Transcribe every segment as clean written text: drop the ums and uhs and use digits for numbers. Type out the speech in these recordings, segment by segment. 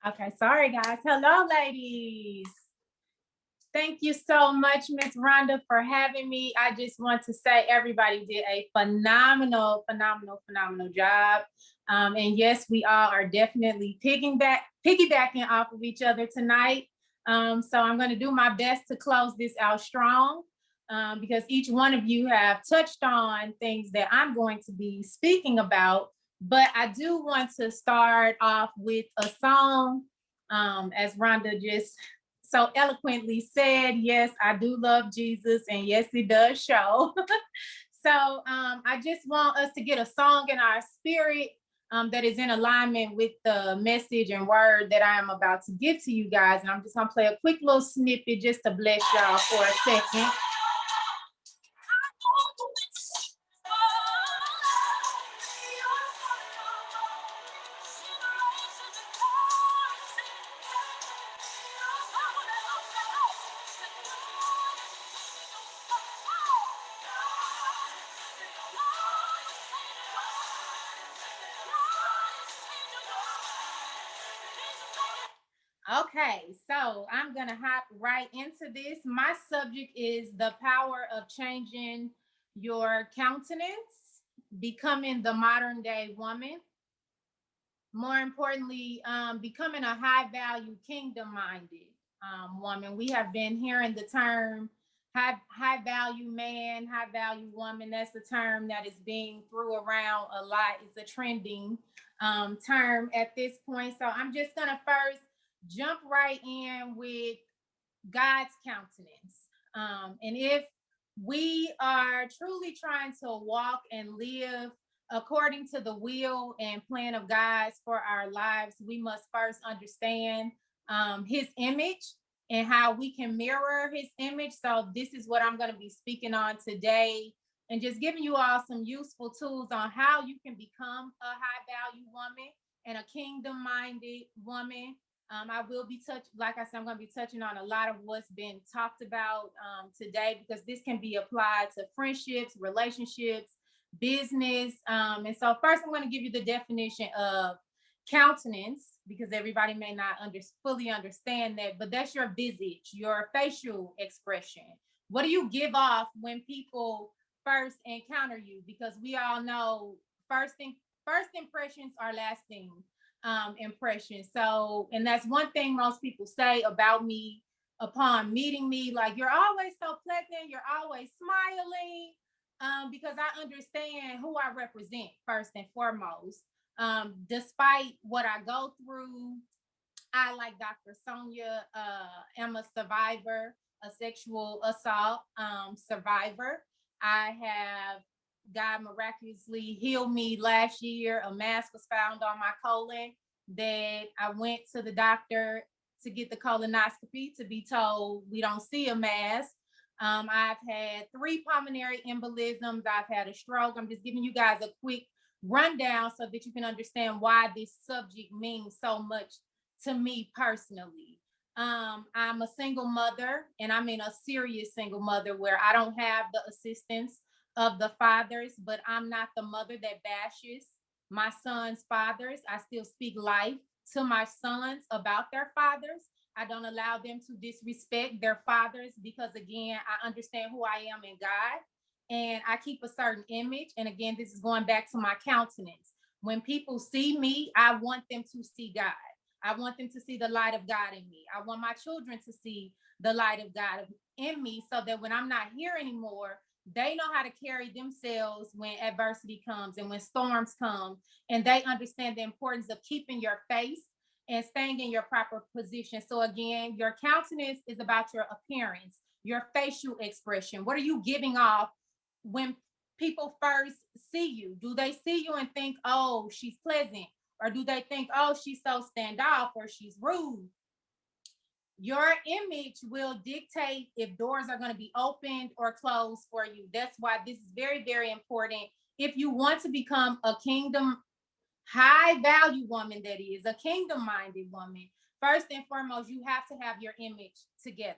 Okay, sorry guys. Hello, ladies. Thank you so much, Miss Rhonda, for having me. I just want to say everybody did a phenomenal job. And yes, we all are definitely piggybacking off of each other tonight. So I'm going to do my best to close this out strong because each one of you have touched on things that I'm going to be speaking about. But I do want to start off with a song, as Rhonda just so eloquently said. Yes, I do love Jesus, and yes, it does show. So I just want us to get a song in our spirit that is in alignment with the message and word that I am about to give to you guys. And I'm just gonna play a quick little snippet just to bless y'all for a second. Okay, so I'm gonna hop right into this. My subject is the power of changing your countenance, becoming the modern day woman. More importantly, becoming a high value, kingdom minded woman. We have been hearing the term high value man, high value woman. That's a term that is being threw around a lot. It's a trending term at this point. So I'm just gonna first jump right in with God's countenance. And if we are truly trying to walk and live according to the will and plan of God for our lives, we must first understand his image and how we can mirror his image. So this is what I'm going to be speaking on today, and just giving you all some useful tools on how you can become a high value woman and a kingdom minded woman. I will be like I said, I'm going to be touching on a lot of what's been talked about today, because this can be applied to friendships, relationships, business. And so first I'm going to give you the definition of countenance, because everybody may not fully understand that, but that's your visage, your facial expression. What do you give off when people first encounter you? Because we all know first impressions are lasting impression. So, and that's one thing most people say about me upon meeting me, like, you're always so pleasant, you're always smiling, because I understand who I represent first and foremost. Despite what I go through, I, like Dr. Sonia, am a survivor, a sexual assault survivor. I have God miraculously healed me last year. A mass was found on my colon that I went to the doctor to get the colonoscopy to be told we don't see a mass. I've had 3 pulmonary embolisms. I've had a stroke. I'm just giving you guys a quick rundown so that you can understand why this subject means so much to me personally. I'm a single mother, and I mean a serious single mother where I don't have the assistance of the fathers, but I'm not the mother that bashes my sons' fathers. I still speak life to my sons about their fathers. I don't allow them to disrespect their fathers, because again, I understand who I am in God, and I keep a certain image. And again, this is going back to my countenance. When people see me, I want them to see God. I want them to see the light of God in me. I want my children to see the light of God in me, so that when I'm not here anymore, they know how to carry themselves when adversity comes and when storms come, and they understand the importance of keeping your face and staying in your proper position. So again, your countenance is about your appearance, your facial expression. What are you giving off when people first see you? Do they see you and think, oh, she's pleasant? Or do they think, oh, she's so standoff, or she's rude? Your image will dictate if doors are going to be opened or closed for you. That's why this is very, very important. If you want to become a kingdom high value woman, that is a kingdom minded woman, first and foremost, you have to have your image together.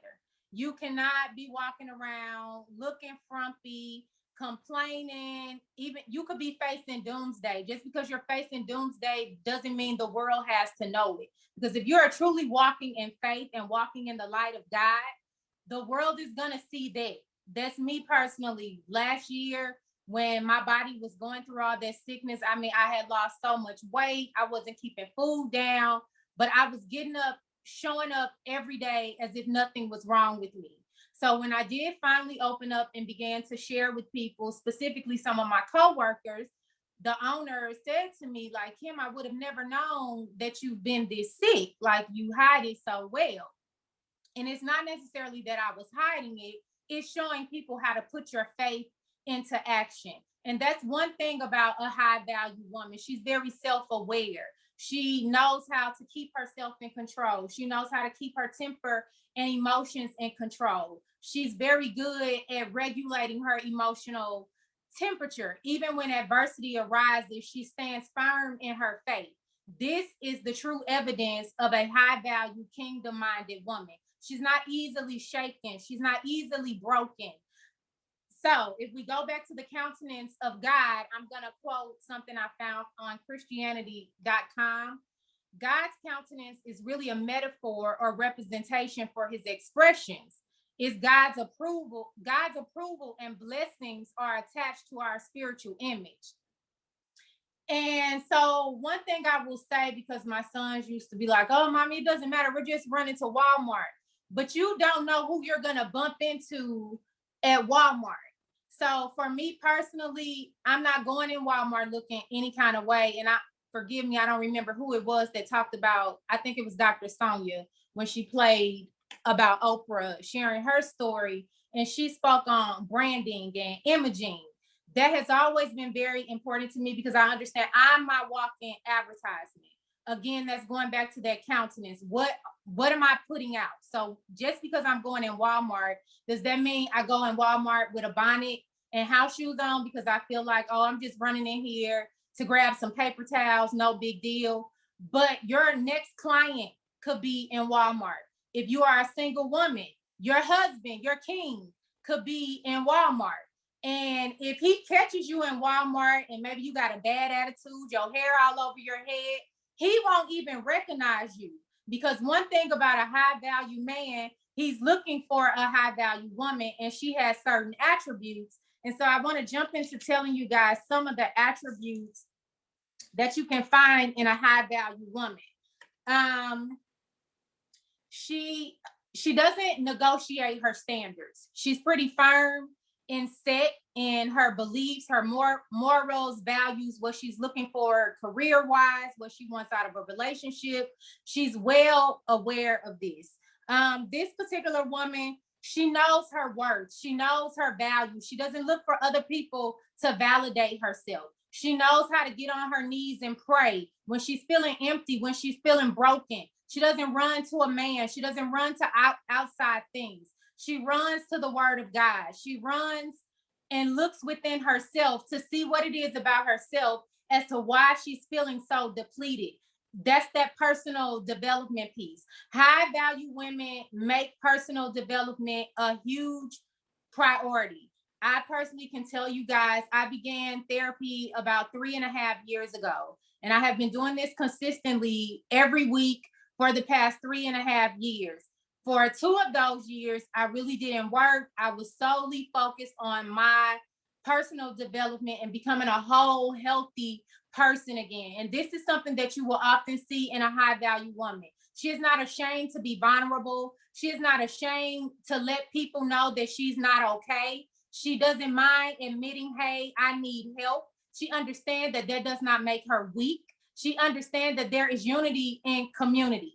You cannot be walking around looking frumpy, complaining. Even you could be facing doomsday. Just because you're facing doomsday doesn't mean the world has to know it. Because if you're truly walking in faith and walking in the light of God, the world is going to see that. That's me personally. Last year, when my body was going through all that sickness, I mean, I had lost so much weight. I wasn't keeping food down, but I was getting up, showing up every day as if nothing was wrong with me. So when I did finally open up and began to share with people, specifically some of my coworkers, the owner said to me, like, Kim, I would have never known that you've been this sick. Like, you hide it so well. And it's not necessarily that I was hiding it. It's showing people how to put your faith into action. And that's one thing about a high value woman. She's very self-aware. She knows how to keep herself in control. She knows how to keep her temper and emotions in control. She's very good at regulating her emotional temperature. Even when adversity arises, she stands firm in her faith. This is the true evidence of a high value, kingdom minded woman. She's not easily shaken. She's not easily broken. So if we go back to the countenance of God, I'm going to quote something I found on Christianity.com. God's countenance is really a metaphor or representation for his expressions. It's God's approval. God's approval and blessings are attached to our spiritual image. And so one thing I will say, because my sons used to be like, oh, mommy, it doesn't matter. We're just running to Walmart. But you don't know who you're going to bump into at Walmart. So for me personally, I'm not going in Walmart looking any kind of way. And forgive me, I don't remember who it was that talked about, I think it was Dr. Sonia, when she played about Oprah sharing her story, and she spoke on branding and imaging. That has always been very important to me, because I understand I'm my walk-in advertisement. Again, that's going back to that countenance. What am I putting out? So just because I'm going in Walmart, does that mean I go in Walmart with a bonnet and house shoes on because I feel like, oh, I'm just running in here to grab some paper towels, no big deal? But your next client could be in Walmart. If you are a single woman, your husband, your king, could be in Walmart. And if he catches you in Walmart and maybe you got a bad attitude, your hair all over your head, he won't even recognize you. Because one thing about a high value man, he's looking for a high value woman, and she has certain attributes. And so I want to jump into telling you guys some of the attributes that you can find in a high value woman. She doesn't negotiate her standards. She's pretty firm and set in her beliefs, her morals, values, what she's looking for career-wise, what she wants out of a relationship. She's well aware of this. This particular woman, she knows her worth. She knows her value. She doesn't look for other people to validate herself. She knows how to get on her knees and pray when she's feeling empty, when she's feeling broken. She doesn't run to a man. She doesn't run to outside things. She runs to the word of God. She runs and looks within herself to see what it is about herself as to why she's feeling so depleted. That's that personal development piece. High value women make personal development a huge priority. I personally can tell you guys, I began therapy about 3.5 years ago, and I have been doing this consistently every week for the past 3.5 years. For 2 of those years, I really didn't work. I was solely focused on my personal development and becoming a whole, healthy person again. And this is something that you will often see in a high value woman. She is not ashamed to be vulnerable. She is not ashamed to let people know that she's not okay. She doesn't mind admitting, hey, I need help. She understands that that does not make her weak. She understands that there is unity in community.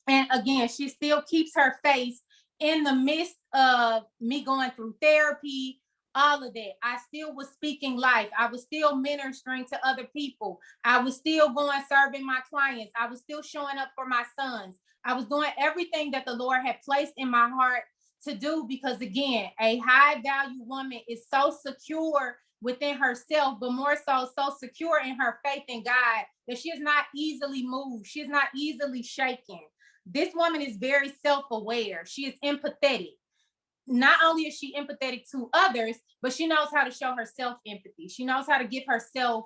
And again, she still keeps her face in the midst of me going through therapy, all of that. I still was speaking life. I was still ministering to other people. I was still going serving my clients. I was still showing up for my sons. I was doing everything that the Lord had placed in my heart to do, because again, a high value woman is so secure within herself, but more so secure in her faith in God that she is not easily moved. She is not easily shaken. This woman is very self-aware. She is empathetic. not only is she empathetic to others, but she knows how to show herself empathy. She knows how to give herself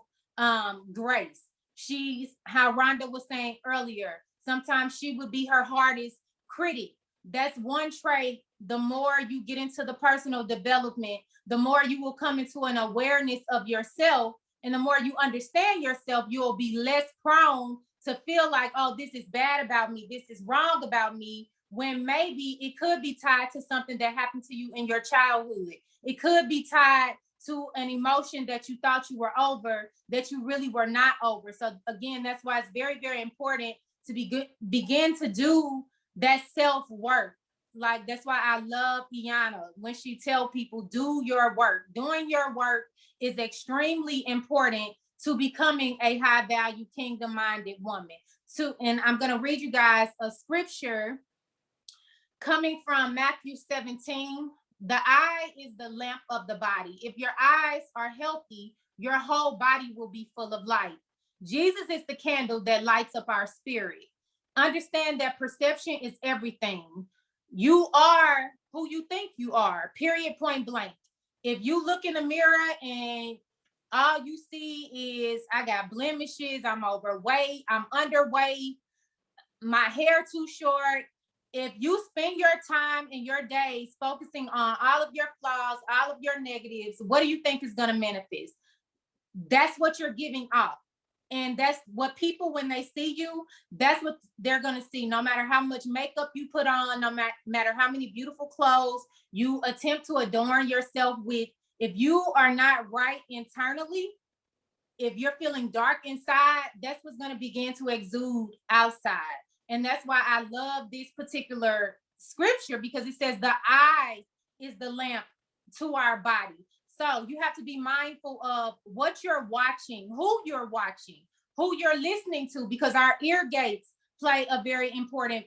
grace. She's, how Rhonda was saying earlier, sometimes she would be her hardest critic. That's one trait. The more you get into the personal development, the more you will come into an awareness of yourself. And the more you understand yourself, you'll be less prone to feel like, oh, this is bad about me, this is wrong about me, when maybe it could be tied to something that happened to you in your childhood. It could be tied to an emotion that you thought you were over, that you really were not over. So again, that's why it's very, very important to begin to do that self-work. Like, that's why I love Iana when she tell people, do your work. Doing your work is extremely important to becoming a high value kingdom minded woman. And I'm going to read you guys a scripture coming from Matthew 17. The eye is the lamp of the body. If your eyes are healthy, your whole body will be full of light. Jesus is the candle that lights up our spirit. Understand that perception is everything. You are who you think you are, period, point blank. If you look in the mirror and all you see is, I got blemishes, I'm overweight, I'm underweight, my hair too short. If you spend your time and your days focusing on all of your flaws, all of your negatives, what do you think is going to manifest? That's what you're giving off. And that's what people, when they see you, that's what they're going to see. No matter how much makeup you put on, no matter how many beautiful clothes you attempt to adorn yourself with, if you are not right internally, if you're feeling dark inside, that's what's going to begin to exude outside. And that's why I love this particular scripture, because it says the eye is the lamp to our body. So you have to be mindful of what you're watching, who you're listening to, because our ear gates play a very important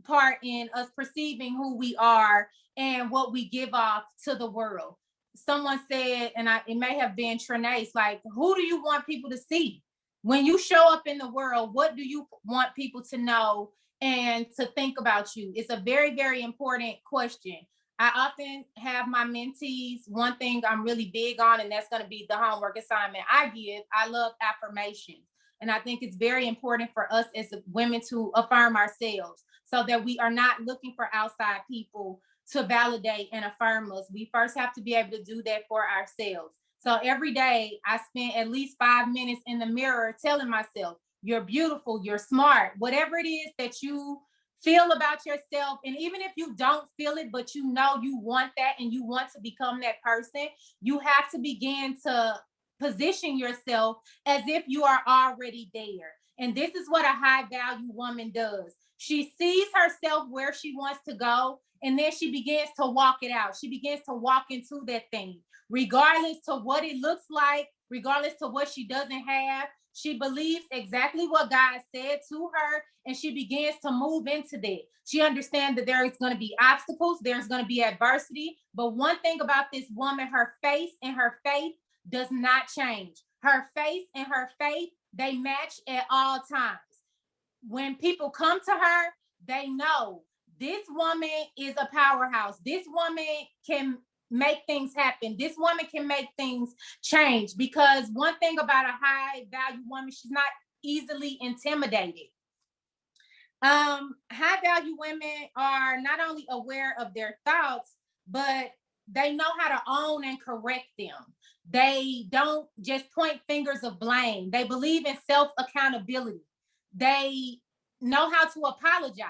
part in us perceiving who we are and what we give off to the world. Someone said, and it may have been Trenace, like, who do you want people to see? When you show up in the world, what do you want people to know and to think about you? It's a very, very important question. I often have my mentees, one thing I'm really big on, and that's going to be the homework assignment I give. I love affirmations. And I think it's very important for us as women to affirm ourselves so that we are not looking for outside people to validate and affirm us. We first have to be able to do that for ourselves. So every day I spend at least 5 minutes in the mirror telling myself, you're beautiful, you're smart, whatever it is that you feel about yourself. And even if you don't feel it, but you know you want that and you want to become that person, you have to begin to position yourself as if you are already there. And this is what a high value woman does. She sees herself where she wants to go, and then she begins to walk it out. She begins to walk into that thing, regardless to what it looks like, regardless to what she doesn't have. She believes exactly what God said to her, and she begins to move into that. She understands that there is going to be obstacles, there's going to be adversity. But one thing about this woman, her face and her faith does not change. Her face and her faith, they match at all times. When people come to her, they know this woman is a powerhouse. This woman can make things happen. This woman can make things change, because one thing about a high value woman, she's not easily intimidated. High value women are not only aware of their thoughts, but they know how to own and correct them. They don't just point fingers of blame. They believe in self-accountability. They know how to apologize.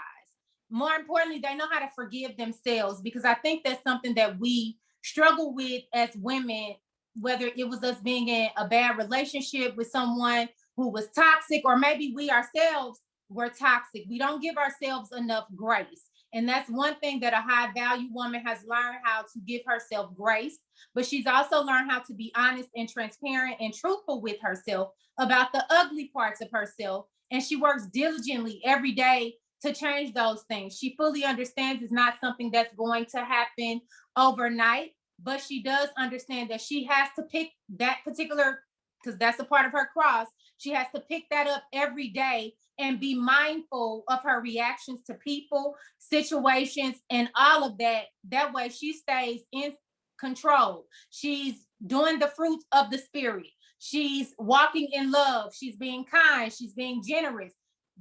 More importantly, they know how to forgive themselves, because I think that's something that we struggle with as women, whether it was us being in a bad relationship with someone who was toxic, or maybe we ourselves were toxic. We don't give ourselves enough grace. And that's one thing that a high value woman has learned, how to give herself grace. But she's also learned how to be honest and transparent and truthful with herself about the ugly parts of herself. And she works diligently every day to change those things. She fully understands it's not something that's going to happen overnight, but she does understand that she has to pick that particular because that's a part of her cross. She has to pick that up every day and be mindful of her reactions to people, situations, and all of that. That way she stays in control. She's doing the fruit of the spirit. She's walking in love. She's being kind. She's being generous.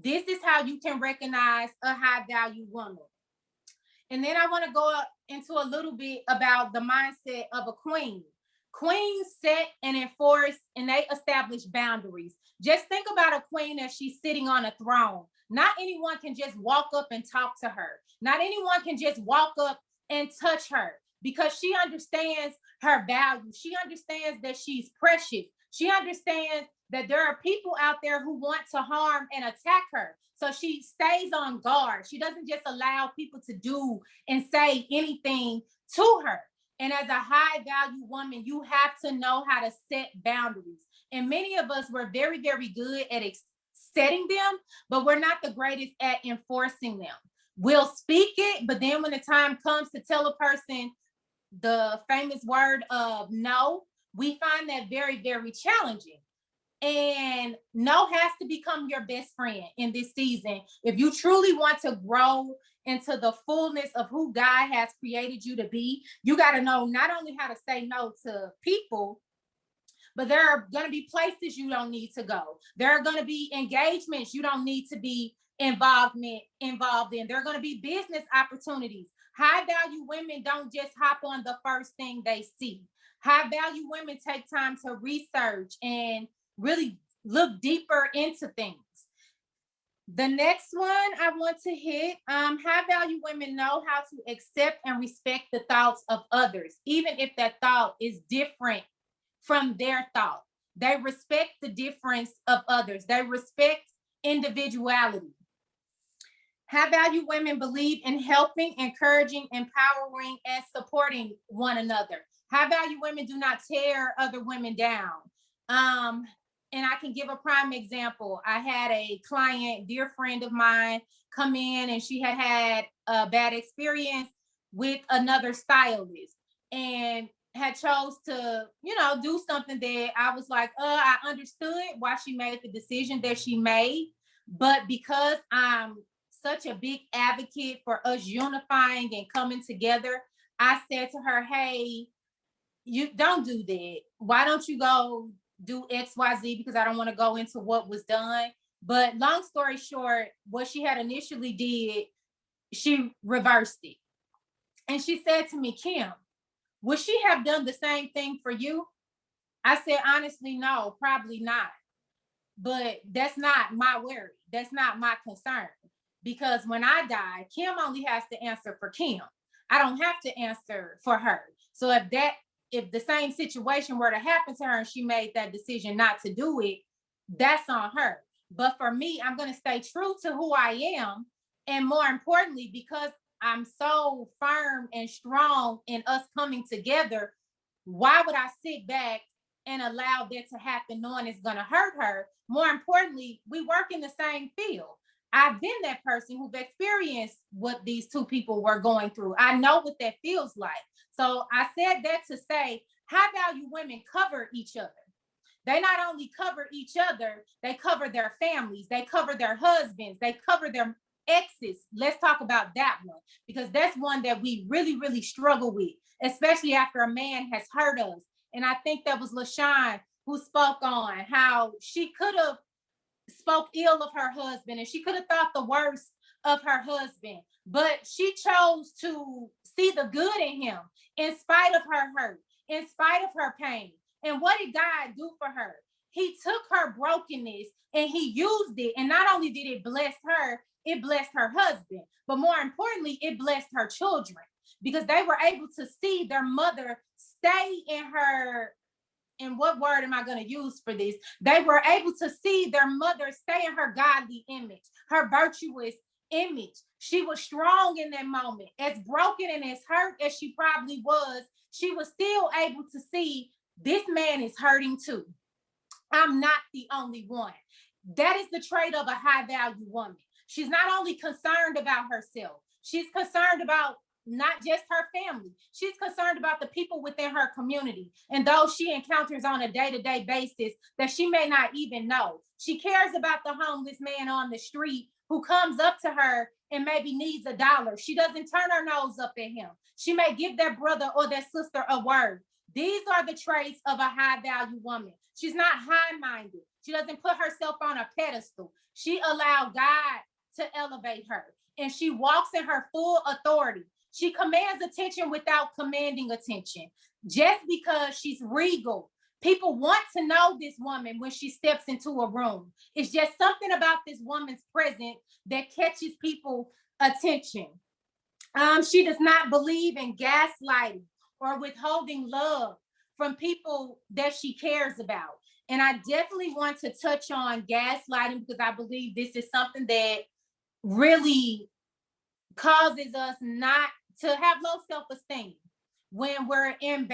This is how you can recognize a high value woman. And then I want to go into a little bit about the mindset of a queen. Queens set and enforce, and they establish boundaries. Just think about a queen as she's sitting on a throne. Not anyone can just walk up and talk to her. Not anyone can just walk up and touch her, because she understands her value. She understands that she's precious. She understands that there are people out there who want to harm and attack her. So she stays on guard. She doesn't just allow people to do and say anything to her. And as a high value woman, you have to know how to set boundaries. And many of us were very, very good at setting them, but we're not the greatest at enforcing them. We'll speak it, but then when the time comes to tell a person the famous word of no, we find that very, very challenging. And no has to become your best friend in this season. If you truly want to grow into the fullness of who God has created you to be, you got to know not only how to say no to people, but there are going to be places you don't need to go. There are going to be engagements you don't need to be involved in. There are going to be business opportunities. High value women don't just hop on the first thing they see. High value women take time to research and really look deeper into things. The next one I want to hit, high value women know how to accept and respect the thoughts of others, even if that thought is different from their thought. They respect the difference of others. They respect individuality. High value women believe in helping, encouraging, empowering, and supporting one another. High value women do not tear other women down. And I can give a prime example. I had a client, dear friend of mine, come in, and she had a bad experience with another stylist and had chose to, do something that I was like, I understood why she made the decision that she made. But because I'm such a big advocate for us unifying and coming together, I said to her, hey, you don't do that. Why don't you go do XYZ? Because I don't want to go into what was done. But long story short, what she had initially did, she reversed it. And she said to me, Kim, would she have done the same thing for you? I said, honestly, no, probably not. But that's not my worry. That's not my concern. Because when I die, Kim only has to answer for Kim. I don't have to answer for her. So if the same situation were to happen to her and she made that decision not to do it, that's on her. But for me, I'm going to stay true to who I am. And more importantly, because I'm so firm and strong in us coming together, why would I sit back and allow that to happen knowing it's going to hurt her? More importantly, we work in the same field. I've been that person who've experienced what these two people were going through. I know what that feels like. So I said that to say high value women cover each other. They not only cover each other, they cover their families, they cover their husbands, they cover their exes. Let's talk about that one, because that's one that we really, really struggle with, especially after a man has hurt us. And I think that was LaShawn who spoke on how she could have spoke ill of her husband and she could have thought the worst of her husband, but she chose to see the good in him in spite of her hurt, in spite of her pain. And what did God do for her? He took her brokenness and he used it. And not only did it bless her, it blessed her husband, but more importantly, it blessed her children, because they were able to see their mother stay in her, and what word am I going to use for this? They were able to see their mother stay in her godly image, her virtuous image. She was strong in that moment. As broken and as hurt as she probably was, she was still able to see this man is hurting too. I'm not the only one. That is the trait of a high value woman. She's not only concerned about herself, she's concerned about not just her family. She's concerned about the people within her community and those she encounters on a day-to-day basis that she may not even know. She cares about the homeless man on the street who comes up to her and maybe needs $1. She doesn't turn her nose up at him. She may give their brother or their sister a word. These are the traits of a high-value woman. She's not high-minded. She doesn't put herself on a pedestal. She allowed God to elevate her, and she walks in her full authority. She commands attention without commanding attention. Just because she's regal, people want to know this woman when she steps into a room. It's just something about this woman's presence that catches people's attention. She does not believe in gaslighting or withholding love from people that she cares about. And I definitely want to touch on gaslighting because I believe this is something that really causes us not to have low self-esteem when we're in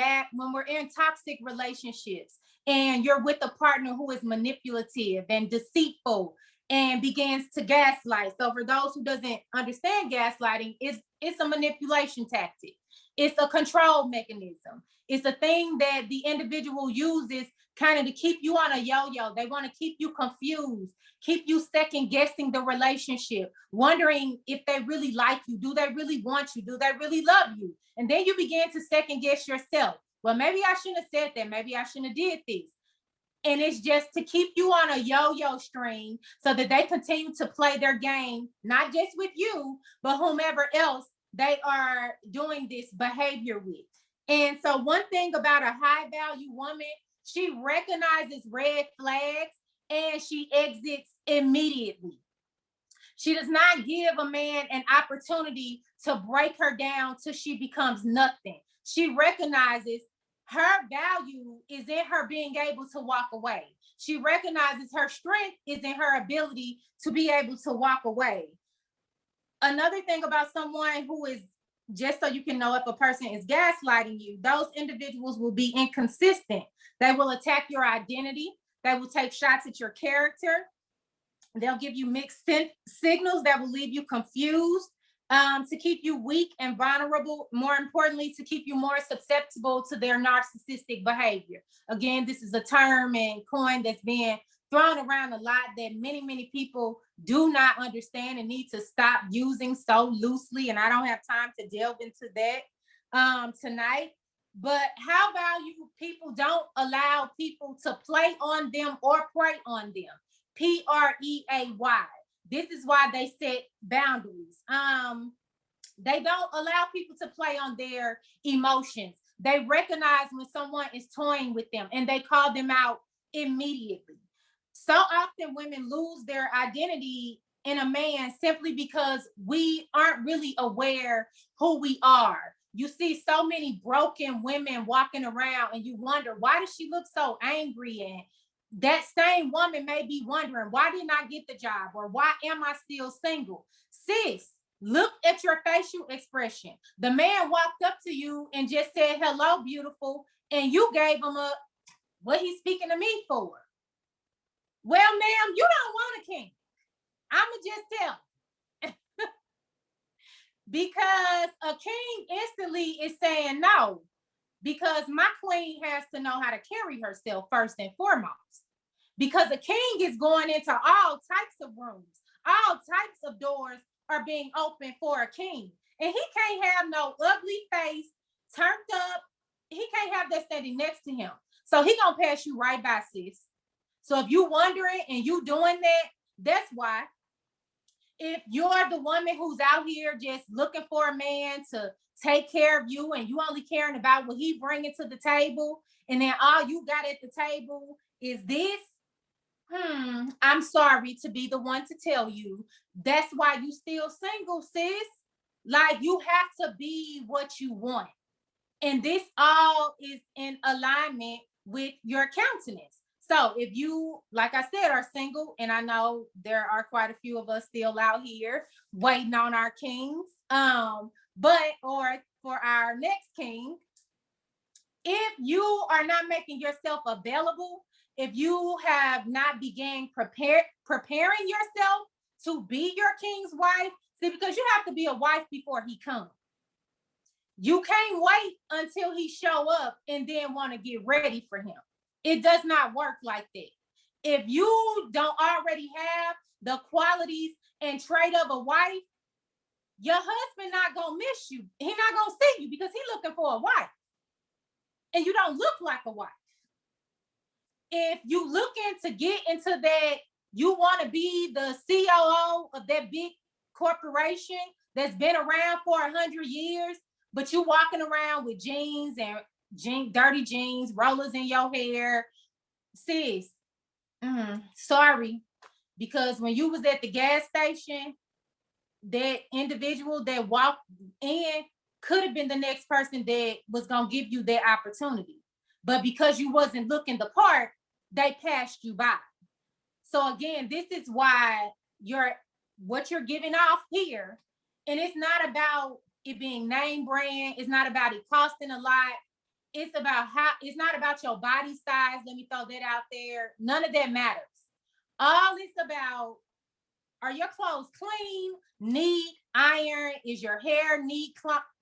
toxic relationships and you're with a partner who is manipulative and deceitful and begins to gaslight. So for those who doesn't understand gaslighting, it's a manipulation tactic. It's a control mechanism. It's a thing that the individual uses kind of to keep you on a yo-yo. They want to keep you confused, keep you second guessing the relationship, wondering if they really like you. Do they really want you? Do they really love you? And then you begin to second guess yourself. Well, maybe I shouldn't have said that. Maybe I shouldn't have did this. And it's just to keep you on a yo-yo string so that they continue to play their game, not just with you, but whomever else they are doing this behavior with. And so one thing about a high value woman, she recognizes red flags and she exits immediately. She does not give a man an opportunity to break her down till she becomes nothing. She recognizes her value is in her being able to walk away. She recognizes her strength is in her ability to be able to walk away. Another thing about someone who is, just so you can know if a person is gaslighting you, those individuals will be inconsistent. They will attack your identity. They will take shots at your character. They'll give you mixed signals that will leave you confused, to keep you weak and vulnerable. More importantly, to keep you more susceptible to their narcissistic behavior. Again, this is a term and coin that's being thrown around a lot that many, many people do not understand and need to stop using so loosely. And I don't have time to delve into that tonight. But how value people don't allow people to play on them or prey on them. P-R-E-A-Y. This is why they set boundaries. They don't allow people to play on their emotions. They recognize when someone is toying with them and they call them out immediately. So often women lose their identity in a man simply because we aren't really aware who we are. You see so many broken women walking around and you wonder, why does she look so angry? And that same woman may be wondering, why didn't I get the job? Or why am I still single? Sis, look at your facial expression. The man walked up to you and just said, hello, beautiful. And you gave him what he's speaking to me for. Well, ma'am, you don't want a king. I'ma just tell. Because a king instantly is saying no, because my queen has to know how to carry herself first and foremost. Because a king is going into all types of rooms, all types of doors are being opened for a king. And he can't have no ugly face, turned up. He can't have that standing next to him. So he gonna pass you right by, sis. So if you wondering and you doing that, that's why. If you're the woman who's out here just looking for a man to take care of you and you only caring about what he bringing to the table, and then all you got at the table is this, I'm sorry to be the one to tell you, that's why you still single, sis. Like, you have to be what you want. And this all is in alignment with your countenance. So if you, like I said, are single, and I know there are quite a few of us still out here waiting on our kings, or for our next king, if you are not making yourself available, if you have not began preparing yourself to be your king's wife, see, because you have to be a wife before he comes. You can't wait until he show up and then want to get ready for him. It does not work like that. If you don't already have the qualities and trait of a wife, your husband not gonna miss you. He not gonna see you because he's looking for a wife. And you don't look like a wife. If you looking to get into that, you want to be the COO of that big corporation that's been around for 100 years, but you walking around with jeans and dirty jeans, rollers in your hair, sis, sorry, because when you was at the gas station, that individual that walked in could have been the next person that was going to give you that opportunity. But because you wasn't looking the part, they passed you by. So again, this is why what you're giving off here, and it's not about it being name brand. It's not about it costing a lot. It's not about your body size. Let me throw that out there. None of that matters. All it's about, are your clothes clean, neat, iron? Is your hair neat,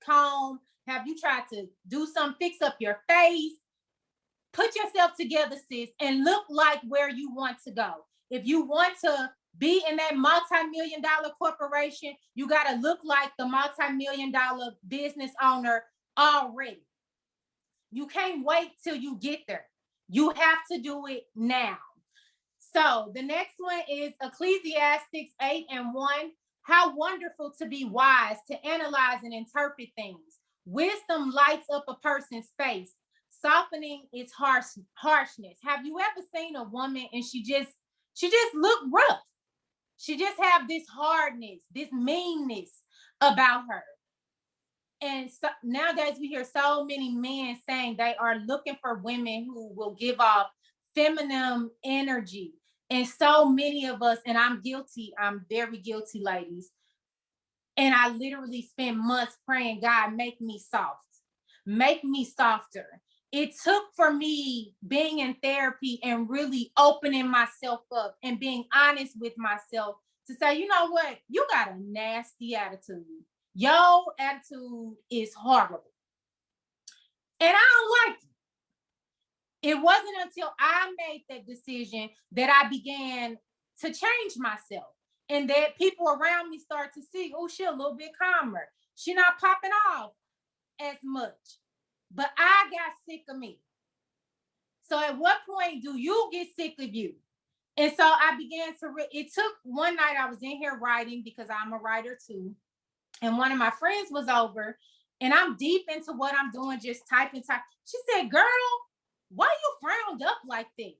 comb? Have you tried to do some fix up your face? Put yourself together, sis, and look like where you want to go. If you want to be in that multi-million-dollar corporation, you got to look like the multi-million-dollar business owner already. You can't wait till you get there. You have to do it now. So the next one is Ecclesiastes 8:1. How wonderful to be wise, to analyze and interpret things. Wisdom lights up a person's face, softening its harshness. Have you ever seen a woman and she just looked rough? She just have this hardness, this meanness about her. And so nowadays we hear so many men saying they are looking for women who will give off feminine energy. And so many of us, and I'm guilty, I'm very guilty, ladies. And I literally spent months praying, God, make me soft, make me softer. It took for me being in therapy and really opening myself up and being honest with myself to say, you know what, you got a nasty attitude. Your attitude is horrible. And I don't like it. It wasn't until I made that decision that I began to change myself, and that people around me start to see, oh, she's a little bit calmer. She's not popping off as much. But I got sick of me. So at what point do you get sick of you? And so I began to, it took one night I was in here writing because I'm a writer too. And one of my friends was over and I'm deep into what I'm doing, just typing. She said, girl, why you frowned up like that?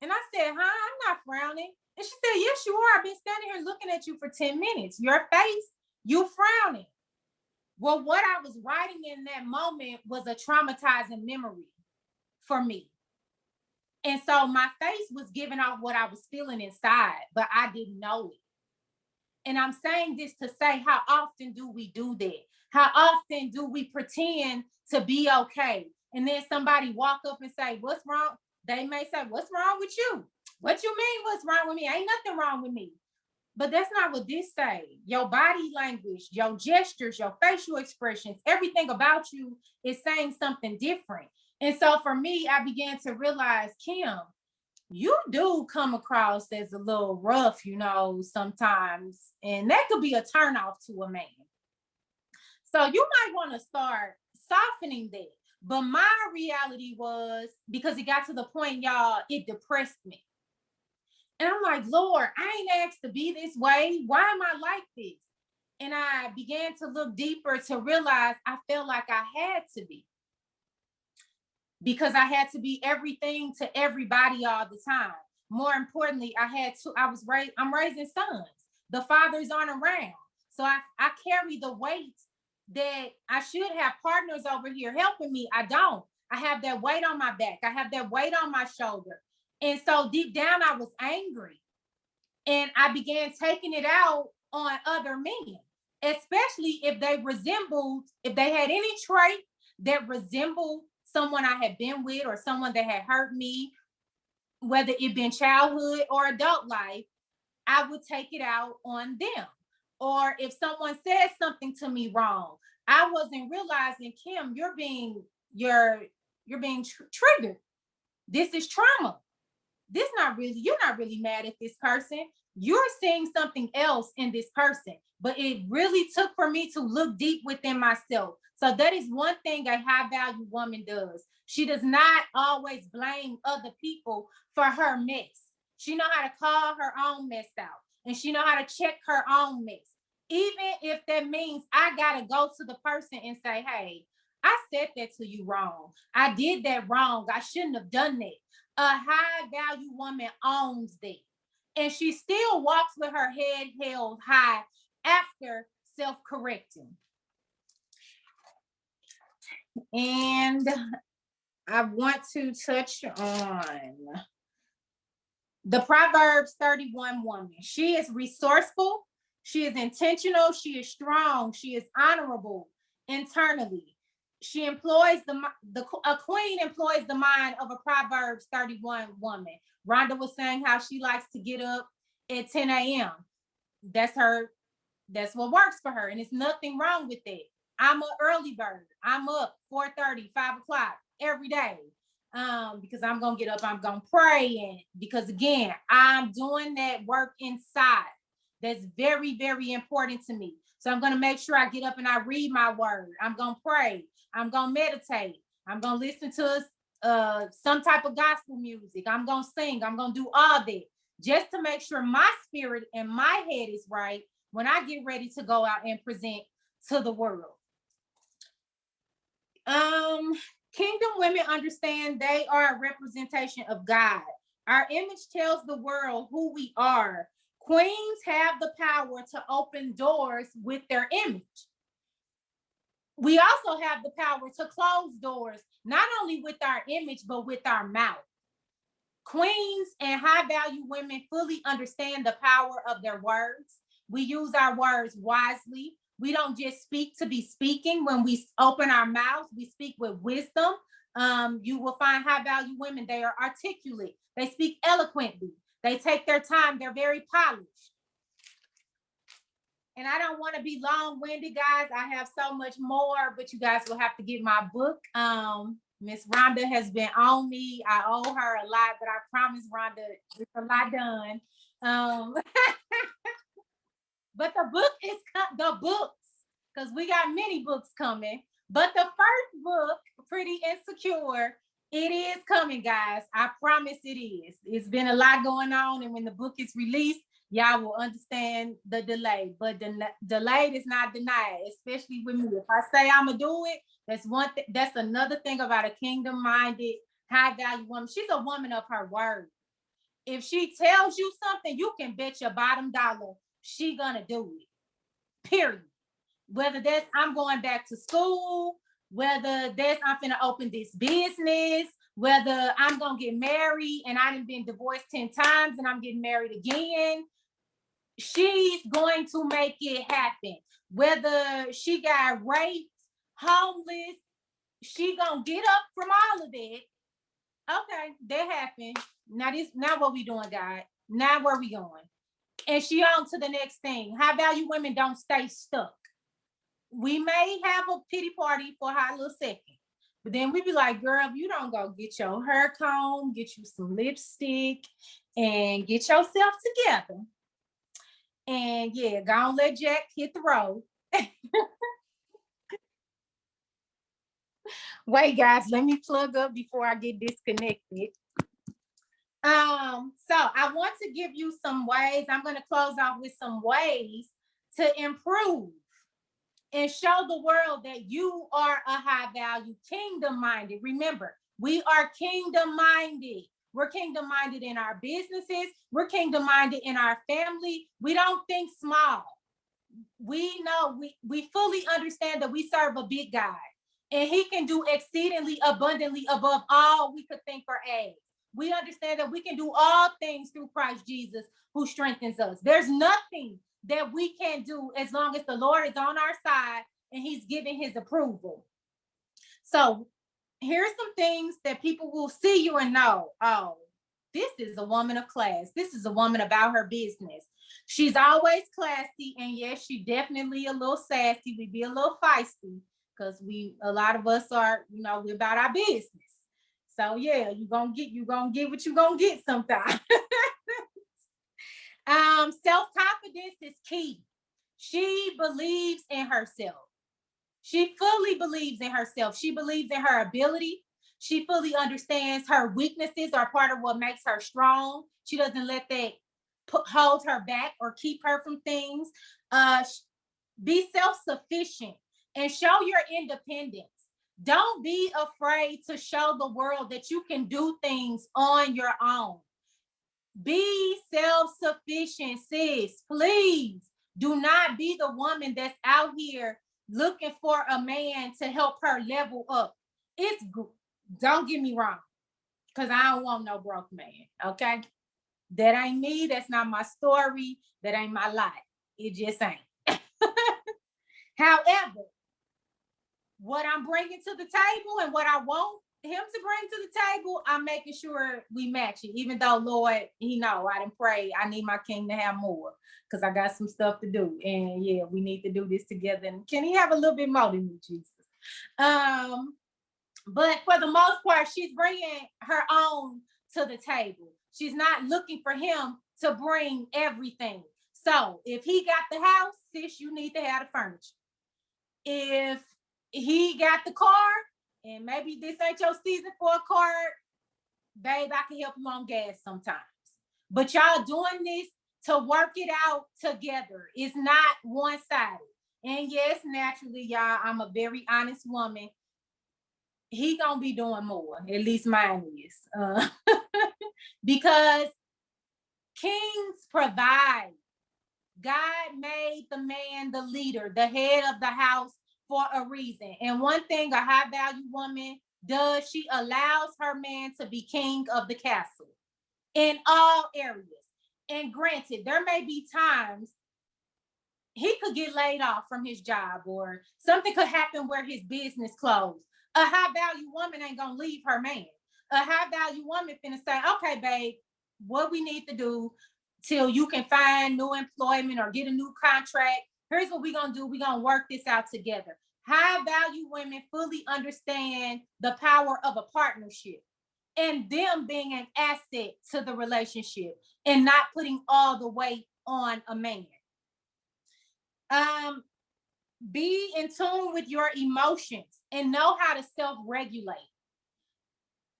And I said, huh, I'm not frowning. And she said, yes, you are. I've been standing here looking at you for 10 minutes. Your face, you frowning. Well, what I was writing in that moment was a traumatizing memory for me. And so my face was giving off what I was feeling inside, but I didn't know it. And I'm saying this to say, how often do we do that? How often do we pretend to be okay? And then somebody walk up and say, what's wrong? They may say, what's wrong with you? What you mean, what's wrong with me? Ain't nothing wrong with me. But that's not what this say. Your body language, your gestures, your facial expressions, everything about you is saying something different. And so for me, I began to realize, Kim, you do come across as a little rough, you know, sometimes. And that could be a turnoff to a man. So you might want to start softening that. But my reality was, because it got to the point, y'all, it depressed me. And I'm like, Lord, I ain't asked to be this way. Why am I like this? And I began to look deeper to realize I felt like I had to be. Because I had to be everything to everybody all the time. More importantly, I'm raising sons. The fathers aren't around. So I carry the weight that I should have partners over here helping me. I don't. I have that weight on my back. I have that weight on my shoulder. And so deep down, I was angry. And I began taking it out on other men, especially if they had any trait that resembled someone I had been with or someone that had hurt me, whether it been childhood or adult life, I would take it out on them. Or if someone said something to me wrong, I wasn't realizing, Kim, you're being triggered. This is trauma. You're not really mad at this person. You're seeing something else in this person. But it really took for me to look deep within myself. So that is one thing a high value woman does. She does not always blame other people for her mess. She know how to call her own mess out, and she know how to check her own mess. Even if that means I got to go to the person and say, hey, I said that to you wrong. I did that wrong. I shouldn't have done that. A high value woman owns that. And she still walks with her head held high after self-correcting. And I want to touch on the Proverbs 31 woman. She is resourceful. She is intentional. She is strong. She is honorable internally. She employs a queen employs the mind of a Proverbs 31 woman. Rhonda was saying how she likes to get up at 10 a.m. That's what works for her. And it's nothing wrong with that. I'm an early bird. I'm up 4:30, 5 o'clock every day. Because I'm gonna get up, I'm gonna pray, and because again, I'm doing that work inside. That's very, very important to me. So I'm gonna make sure I get up and I read my word. I'm gonna pray. I'm gonna meditate. I'm gonna listen to some type of gospel music. I'm gonna sing. I'm gonna do all that just to make sure my spirit and my head is right when I get ready to go out and present to the world. Kingdom women understand they are a representation of God. Our image tells the world who we are. Queens have the power to open doors with their image. We also have the power to close doors, not only with our image, but with our mouth. Queens and high value women fully understand the power of their words. We use our words wisely. We don't just speak to be speaking. When we open our mouths, we speak with wisdom. You will find high value women, they are articulate. They speak eloquently. They take their time. They're very polished. And I don't want to be long-winded, guys. I have so much more, but you guys will have to get my book. Miss Rhonda has been on me. I owe her a lot, but I promise, Rhonda, it's a lot done. But the book is the books, because we got many books coming. But the first book, Pretty Insecure, it is coming, guys. I promise it is. It's been a lot going on, and when the book is released, y'all will understand the delay. But the delayed is not denied, especially with me. If I say I'm gonna do it, that's one thing. That's another thing about a kingdom-minded, high-value woman. She's a woman of her word. If she tells you something, you can bet your bottom dollar she gonna do it. Period. Whether that's I'm going back to school, whether that's I'm gonna open this business, whether I'm gonna get married and I done been divorced 10 times and I'm getting married again, she's going to make it happen. Whether she got raped, homeless, she gonna get up from all of it. Okay, that happened. Now what we doing, God? Now where we going? And she on to the next thing. High value women don't stay stuck. We may have a pity party for a hot little second, but then we be like, girl, if you don't go get your hair combed, get you some lipstick, and get yourself together. And yeah, go on, let Jack hit the road. Wait, guys, let me plug up before I get disconnected. So I want to give you some ways. I'm going to close off with some ways to improve and show the world that you are a high value, kingdom minded. Remember, we are kingdom minded. We're kingdom minded in our businesses. We're kingdom minded in our family. We don't think small. We know we fully understand that we serve a big God, and he can do exceedingly abundantly above all we could think or ask. We understand that we can do all things through Christ Jesus who strengthens us. There's nothing that we can do as long as the Lord is on our side and he's giving his approval. So here's some things that people will see you and know, oh, this is a woman of class. This is a woman about her business. She's always classy. And yes, she definitely a little sassy. We be a little feisty because a lot of us are, we're about our business. So yeah, you're gonna get what you're gonna get sometimes. Self-confidence is key. She believes in herself. She fully believes in herself. She believes in her ability. She fully understands her weaknesses are part of what makes her strong. She doesn't let that hold her back or keep her from things. Be self-sufficient and show your independence. Don't be afraid to show the world that you can do things on your own. Be self-sufficient, sis. Please do not be the woman that's out here looking for a man to help her level up. It's good. Don't get me wrong, because I don't want no broke man, okay? That ain't me. That's not my story. That ain't my life. It just ain't. However, what I'm bringing to the table and what I want him to bring to the table, I'm making sure we match it. Even though, Lord, he know I didn't pray. I need my king to have more because I got some stuff to do. And yeah, we need to do this together. And can he have a little bit more than me, Jesus? But for the most part, she's bringing her own to the table. She's not looking for him to bring everything. So if he got the house, sis, you need to have the furniture. If he got the car, and maybe this ain't your season for a car, babe, I can help you on gas sometimes. But y'all doing this to work it out together. It's not one-sided. And yes, naturally, y'all, I'm a very honest woman. He gonna be doing more, at least mine is. Because kings provide. God made the man the leader, the head of the house for a reason. And one thing a high value woman does, she allows her man to be king of the castle in all areas. And granted, there may be times he could get laid off from his job or something could happen where his business closed. A high value woman ain't gonna leave her man. A high value woman finna say, okay, babe, what we need to do till you can find new employment or get a new contract. Here's what we're gonna do. We're gonna work this out together. High value women fully understand the power of a partnership and them being an asset to the relationship and not putting all the weight on a man. Be in tune with your emotions and know how to self-regulate.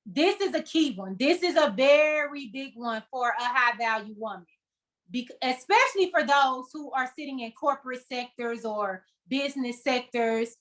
This is a key one. This is a very big one for a high value woman, especially for those who are sitting in corporate sectors or business sectors.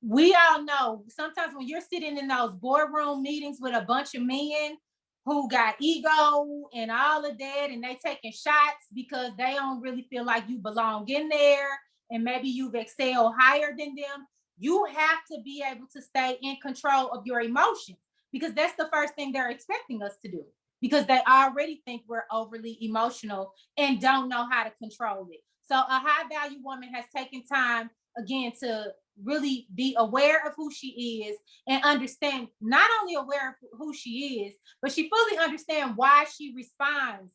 We all know sometimes when you're sitting in those boardroom meetings with a bunch of men who got ego and all of that, and they taking shots because they don't really feel like you belong in there, and maybe you've excelled higher than them. You have to be able to stay in control of your emotions because that's the first thing they're expecting us to do because they already think we're overly emotional and don't know how to control it. So a high value woman has taken time again to really be aware of who she is and understand, not only aware of who she is, but she fully understands why she responds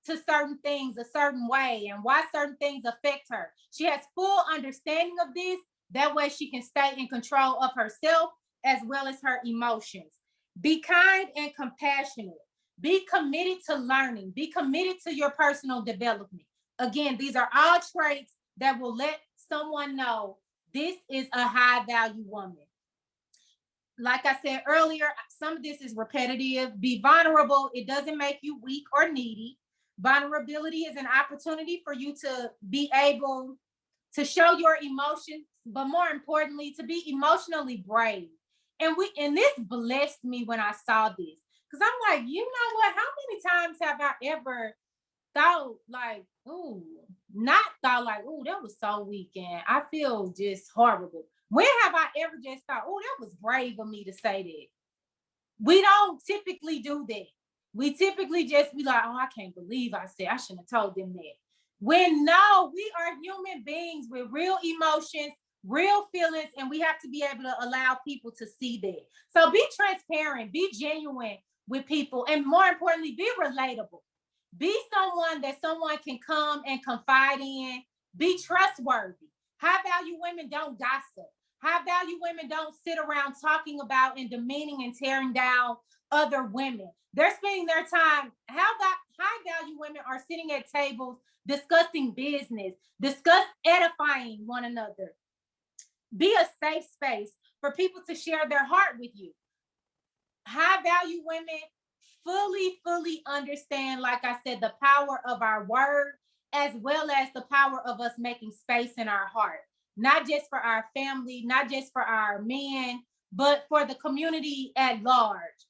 to certain things a certain way and why certain things affect her. She has full understanding of this. That way she can stay in control of herself as well as her emotions. Be kind and compassionate. Be committed to learning. Be committed to your personal development. Again, these are all traits that will let someone know this is a high value woman. Like I said earlier, some of this is repetitive. Be vulnerable. It doesn't make you weak or needy. Vulnerability is an opportunity for you to be able to show your emotions, but more importantly, to be emotionally brave. And this blessed me when I saw this, because I'm like, you know what? How many times have I ever thought like, that was so weak and I feel just horrible. When have I ever just thought, that was brave of me to say that? We don't typically do that. We typically just be like, I can't believe I shouldn't have told them that. When no, we are human beings with real emotions, real feelings, and we have to be able to allow people to see that. So be transparent, be genuine with people, and more importantly, be relatable. Be someone that someone can come and confide in. Be trustworthy. High value women don't gossip. High value women don't sit around talking about and demeaning and tearing down other women. They're spending their time. High value women are sitting at tables discussing business, edifying one another. Be a safe space for people to share their heart with you. High value women fully understand, like I said, the power of our word, as well as the power of us making space in our heart, not just for our family, not just for our men, but for the community at large.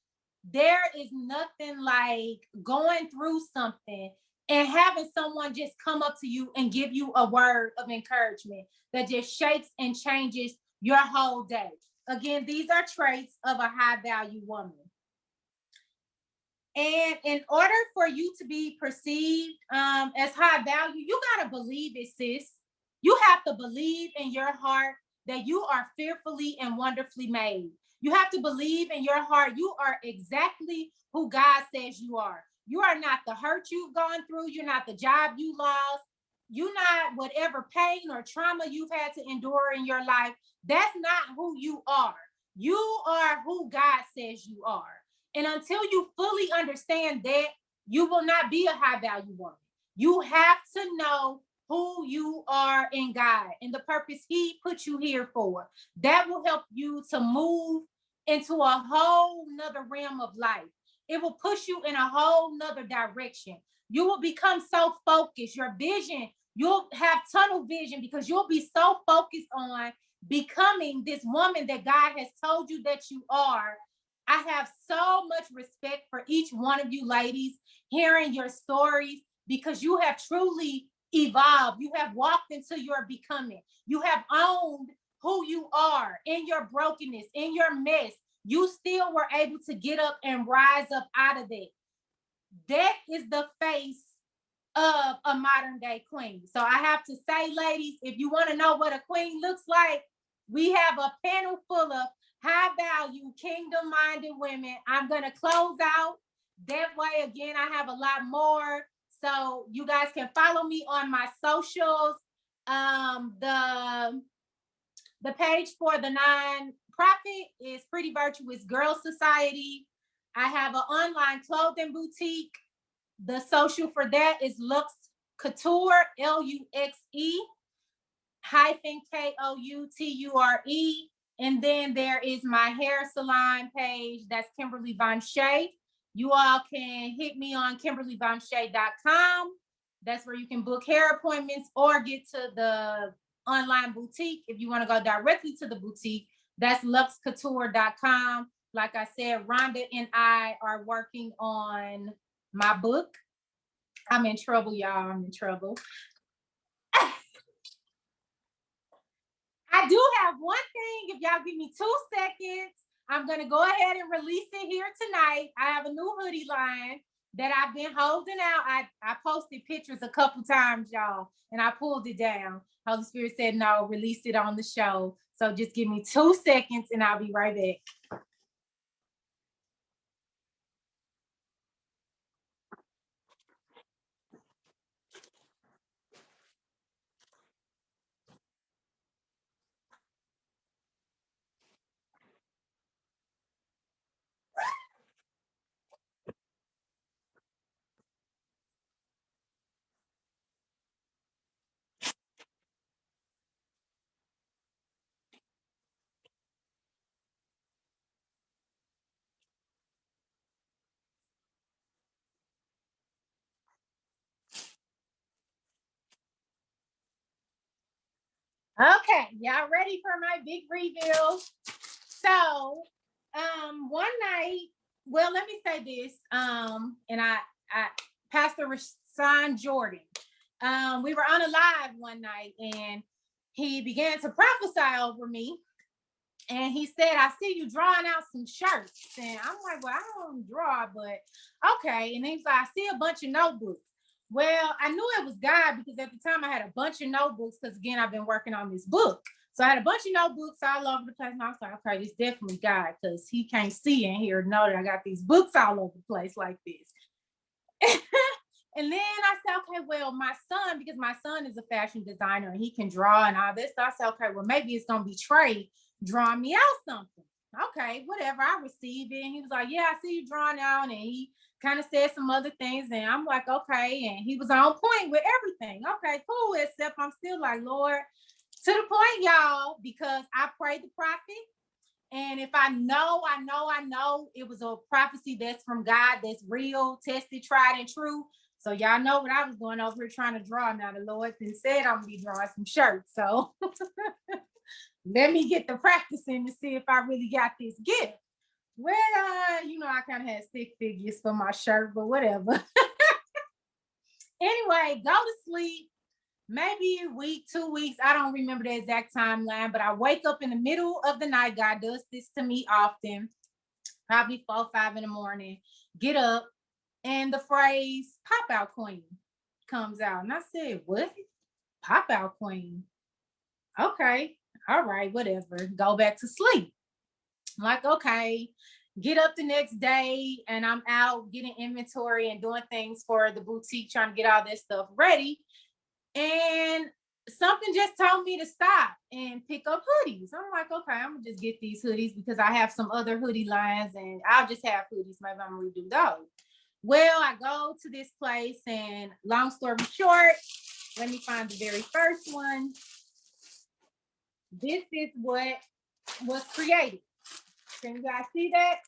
There is nothing like going through something and having someone just come up to you and give you a word of encouragement that just shakes and changes your whole day. Again, these are traits of a high value woman. And in order for you to be perceived as high value, you got to believe it, sis. You have to believe in your heart that you are fearfully and wonderfully made. You have to believe in your heart you are exactly who God says you are. You are not the hurt you've gone through. You're not the job you lost. You're not whatever pain or trauma you've had to endure in your life. That's not who you are. You are who God says you are. And until you fully understand that, you will not be a high value woman. You have to know who you are in God and the purpose He put you here for. That will help you to move into a whole nother realm of life. It will push you in a whole nother direction. You will become so focused. Your vision, you'll have tunnel vision because you'll be so focused on becoming this woman that God has told you that you are. I have so much respect for each one of you ladies, hearing your stories, because you have truly evolved. You have walked into your becoming. You have owned who you are in your brokenness, in your mess. You still were able to get up and rise up out of it. That is the face of a modern day queen. So I have to say, ladies, if you want to know what a queen looks like, we have a panel full of high value, kingdom minded women. I'm going to close out. That way, again, I have a lot more. So you guys can follow me on my socials. The page for the nonprofit is Pretty Virtuous Girl Society. I have an online clothing boutique. The social for that is Luxe Couture, LUXE-KOUTURE. And then there is my hair salon page. That's Kimberly VonShay. You all can hit me on KimberlyVonShay.com. That's where you can book hair appointments or get to the online boutique. If you want to go directly to the boutique, that's LuxeCouture.com. Like I said, Rhonda and I are working on my book. I'm in trouble, y'all. I'm in trouble. I do have one thing. If y'all give me 2 seconds, I'm going to go ahead and release it here tonight. I have a new hoodie line that I've been holding out. I posted pictures a couple times, y'all, and I pulled it down. Holy Spirit said, no, release it on the show. So just give me 2 seconds and I'll be right back. Okay, y'all ready for my big reveal? So, one night, well, let me say this, and I Pastor Rashawn Jordan, we were on a live one night, and he began to prophesy over me, and he said, I see you drawing out some shirts, and I'm like, well, I don't draw, but okay, and he's like, I see a bunch of notebooks. Well, I knew it was God because at the time I had a bunch of notebooks because, again, I've been working on this book. So I had a bunch of notebooks all over the place. And I was like, okay, this definitely God, because he can't see in here, know that I got these books all over the place like this. And then I said, okay, well, my son, because my son is a fashion designer and he can draw and all this. So I said, okay, well, maybe it's going to be Trey drawing me out something. Okay, whatever. I received it. And he was like, yeah, I see you drawing out. And he kind of said some other things. And I'm like, okay. And he was on point with everything. Okay, cool. Except I'm still like, Lord, to the point, y'all, because I prayed the prophet. And if I know it was a prophecy that's from God, that's real, tested, tried, and true. So y'all know what I was going over here trying to draw. Now the Lord then said I'm gonna be drawing some shirts. So let me get the practice in to see if I really got this gift. Well, I kind of had stick figures for my shirt, but whatever. Anyway, go to sleep. Maybe a week, 2 weeks. I don't remember the exact timeline, but I wake up in the middle of the night. God does this to me often, probably 4 or 5 in the morning. Get up, and the phrase "pop out queen" comes out. And I said, what? Pop out queen. Okay. All right, whatever. Go back to sleep. I'm like, okay. Get up the next day, and I'm out getting inventory and doing things for the boutique, trying to get all this stuff ready. And something just told me to stop and pick up hoodies. I'm like, okay, I'm gonna just get these hoodies because I have some other hoodie lines and I'll just have hoodies. Maybe I'm gonna redo those. Well, I go to this place, and long story short, let me find the very first one. This is what was created. Can you guys see that?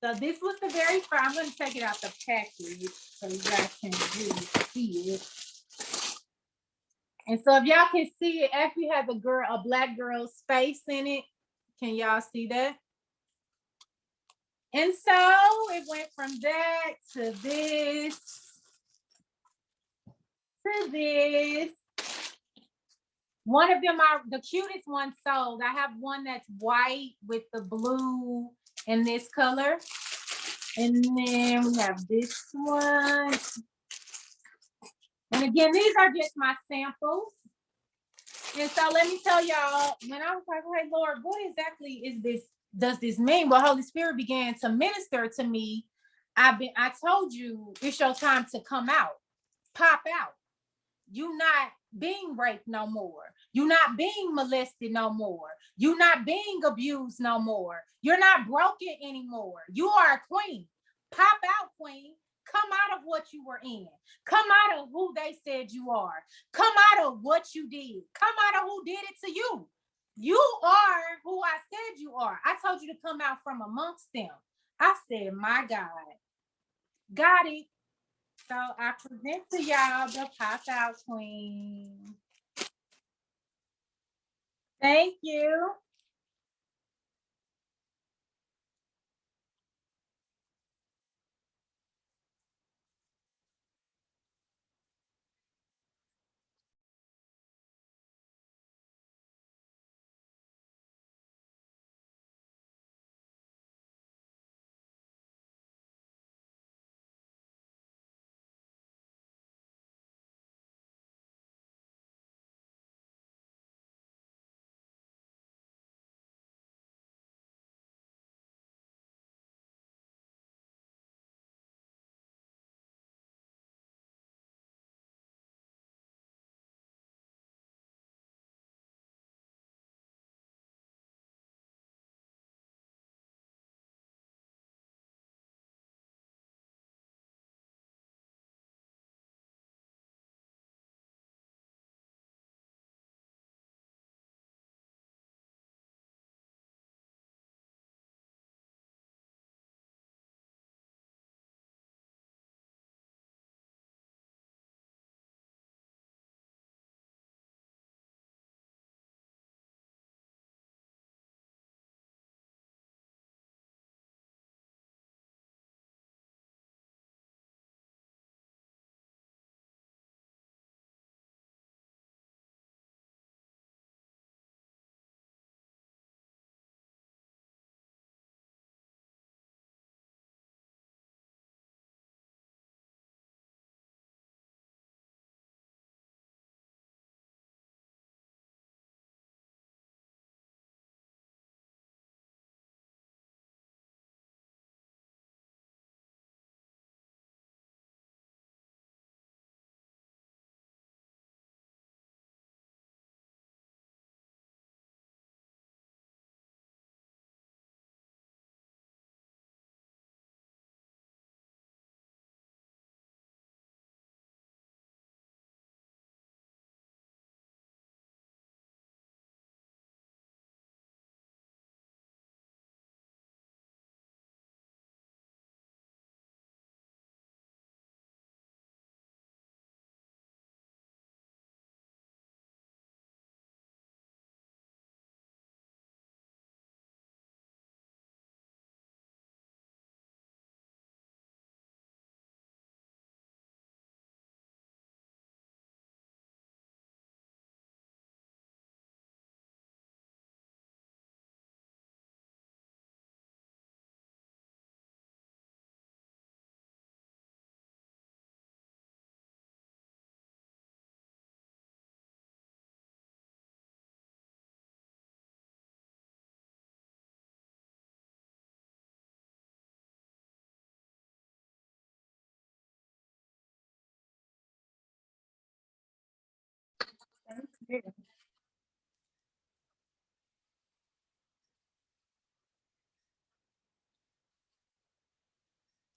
So this was the very first. I'm going to take it out the package so you guys can really see it. And so if y'all can see, it actually has a black girl's face in it. Can y'all see that? And so it went from that to this, to this. One of them are the cutest one sold. I have one that's white with the blue in this color. And then we have this one. And again, these are just my samples. And so let me tell y'all, when I was like, hey, Lord, what exactly is this? Does this mean? Well, Holy Spirit began to minister to me. I told you it's your time to come out, pop out. You're not being raped no more. You're not being molested no more. You're not being abused no more. You're not broken anymore. You are a queen. Pop out, queen. Come out of what you were in. Come out of who they said you are. Come out of what you did. Come out of who did it to you. You are who I said you are. I told you to come out from amongst them. I said, my God. Got it. So I present to y'all the pop out queen. Thank you.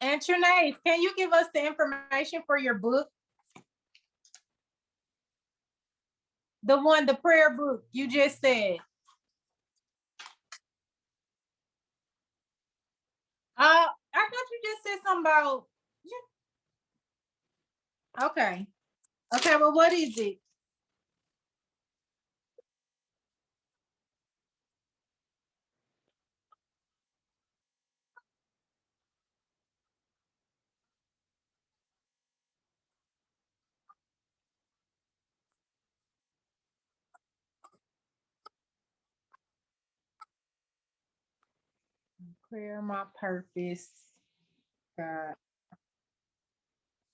And Trinae, can you give us the information for your book? The one, the prayer book you just said. I thought you just said something about. Okay. Okay. Well, what is it? Clear my purpose. God.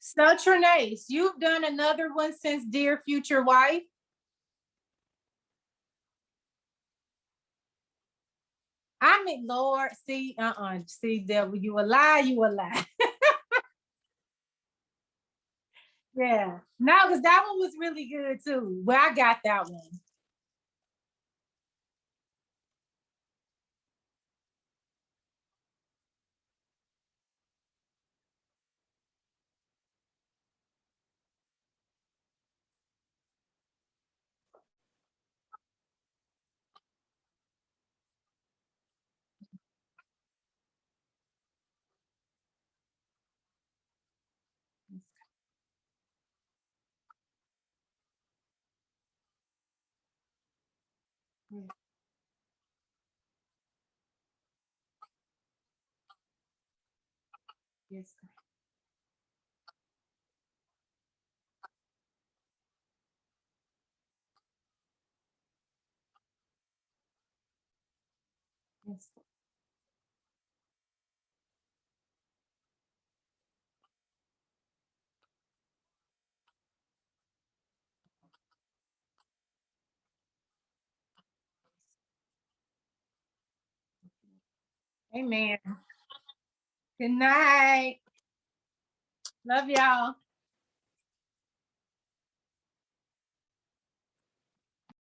So, Trinae, you've done another one since Dear Future Wife. I mean, Lord, see, see, devil, you a lie, you a lie. Yeah, no, because that one was really good too. Well, I got that one. Yes, yes, yes. Amen. Good night. Love y'all.